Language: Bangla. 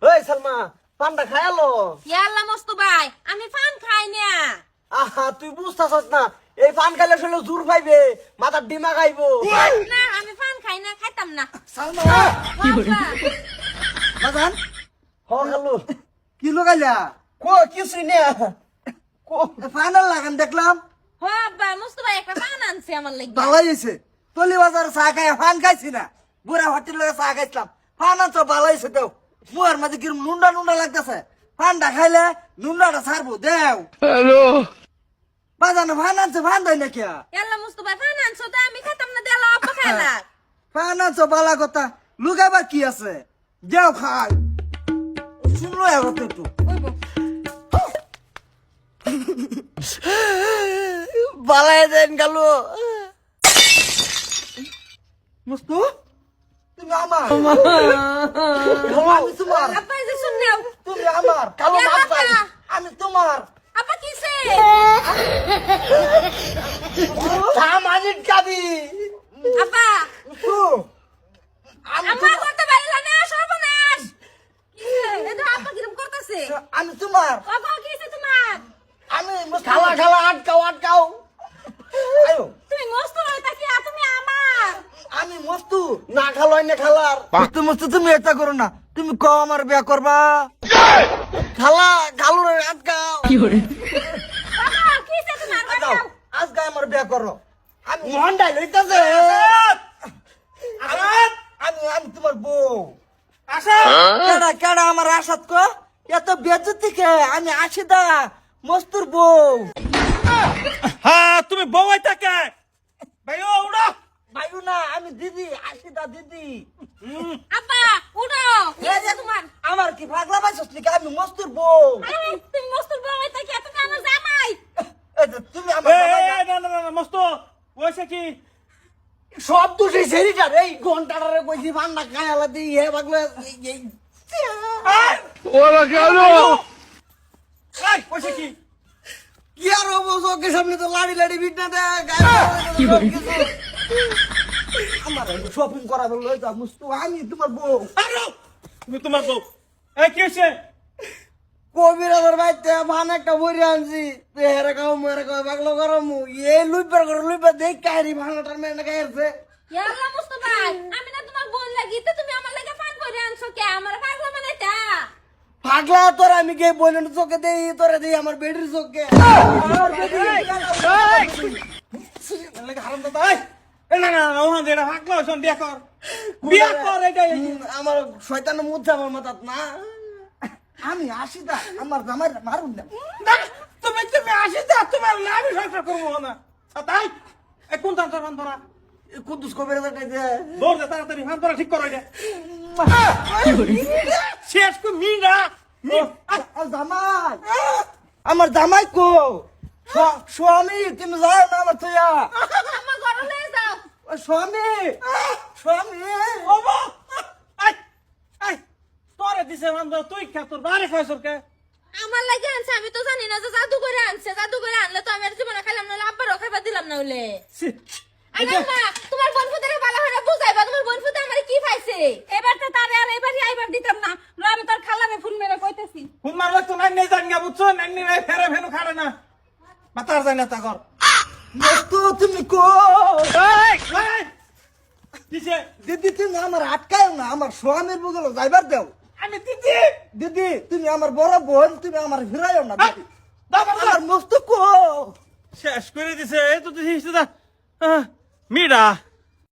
ওই সালমা পানটা খায়ালো। ইয়াল্লা মস্তু ভাই আমি পান খাই না। আহা তুই বুঝতাছস না, এই পান খাইলে শরীরে জোর পাইবে, মাথার ডিমা খাইবো। না আমি পান খাই না, খাইতাম না। সালমা বাবা, বাজান হ খালু। কি লাগাইলা? কিছুই না। ফাইনাল লাগান দেখলাম হ আব্বা মস্তু ভাই একটা পান আনছে আমার লাগি। ভালাই হয়েছে। তলি বাজার চা খাই ফান খাইছি না, বুড়া হোটেল লগে চা খাইছিলাম। ফান আনছো ভালো হয়েছে দেও। মুয়ার মাঝে কিরম নুন্ডা নুন্ডা লাগতেছে। ফানটা খাইলে নুন্ডাটা ছাড়বো দেও। হ্যালো বাজানো ফান আনছে ফান দেয় না কিয়া? ইয়াল্লা মস্তু ভাই পান আনছো তো আমি খাইতাম না, দেলা আব্বা খাইলা। ফান আনছো বালা কথা, লুকাবার কি আছে? দেও খাই। শুনলো এখন একটু ওইবো বালাই দেন গালু। মস্তু তুমি আমার আমি তোমার, আব্বা এই যে শুন নাও। তুমি আমার কালো এ মাছ বাবা। চাই। আমি তোমার আব্বা কিসে? সামাজিক কাবি। আব্বা মস্তু আমি আম্মা করতে পারিলা না, সর্বনাশ। কিসে? এই তো আব্বা কিরম করতেছে। আমি তোমার ও গো কিসে তোমার? আমি খালা খালা আটকাও আটকাও। আয়ো তুমি মস্তু হইতা কি আর তুমি আমার? আমি মস্তু না খালো না খালার। মস্তু মস্তু তুমি এটা করো না। তুমি ক আমার বিয়া করবা? খালা খালুর আটকাও। বাবা কিসে তোমার? আগাও আজকে আমার বিয়া করো। আমি মন্ডাই লইতাছে। আমি আমি তোমার বউ। কেডা কেডা আমার আসাদ কো এত বেজ্জতি কে? আমি আশিদা মস্তুর বউ। হ্যাঁ তুমি বউই থাকে ভাইও উড়ো। ভাইও না আমি দিদি, আশিদা দিদি। আব্বা উঠো। কিসে তোমার? আমার কি পাগলা পাইছস নাকি? আমি মস্তুর বউ। আরে তুমি মস্তুর বউ হইতা কি আর তুমি আমার জামাই? এই যে তুমি আমার এই, জামাই এই, না। না না না মস্ত ওইসে কি সব দোষী সেরিটার। এই ঘন্টাটারে কইছি পান্না খায়ালা দিই হে বাগলে। ওইসে কি কি আর হবো, চোখের সামনে তো লাড়ি লাড়ি বিটনা দেয়। আমার শপিং করা বললো মুস্তু, আমি তোমার বউ। আরো তুমি তোমার বউ এই কি হইছে? কবিরাজের বাইতে ভান একটা বইরে আনছি। হেরে খাও মেরে খাও বাগলো গরম। এই লুইপার করে লুইপার দেখ কাহিরি ভাঙাটার মেয়ে খাইছে। ইয়াল্লা মস্তু ভাই আমি না তোমার বোন লাগি তো তুমি আমার লাগি পান করে আনছো কে? আমার পাগলা মানে তা। পাগলা তোর আমি কে বইলেন চোখে দেই, তোরে দেই আমার বেডির চোখে। হারাম দাদা এই না না না ওখান দিয়ে ভাগলো শোন বিয়া কর বিয়া কর এটাই আমার শয়তান মুছে আমার মাথাত না। আমি আশিদা আমার জামাই মারুন না। না তুমি তুমি আসি যা তোমার না আমি সংসার করবো না তাই এই কোন তার ফান ধরা কুদ্দুস কবিরাজের কাছে দৌড় দে তাড়াতাড়ি ফান ধরা ঠিক করো এটা শেষ কো মিনা জামাই আমার জামাই কো? স্বামী তুমি যাও না আমার তোয়া। আমার ঘরে লয়ে যাও। স্বামী স্বামী ওমা আই আই তোরে দিছে ফান ধরা তুই খা তোর বাড়ি খাইছর কে আমার লাগি আনছে, আমি তো জানি না যে জাদু করে আনছে। জাদু করে আনলে তো আমি আর জীবনে খাইলাম না, আব্বারও খাইবা দিলাম না হলে। আরে মা তোমার বনফুদের ভালো হয় না বুঝাইবা, তোমার বনফুদে আমারে কি খাইছে? এবার তো তারে আর এবারই আইবার দিতাম না। আমি তোর খালারে ফোন মেরে কইতেছি। ফোন মারলে তো নাই নেই জান গা বুঝছো নাই নাই ফেরে ফেনু খাড়ে না মাতার যায় না তা কর মস্তু তুমি কো? এই এই কিসে দিদি তুমি আমার আটকায় না, আমার স্বামীর বুঝলো যাইবার দেও। আমি দিদি দিদি তুমি আমার বড় বোন, তুমি আমার ফিরাইও না দিদি। দাও আমার মস্তু কো? শেষ করে দিছে এই তো দিছিস মিডা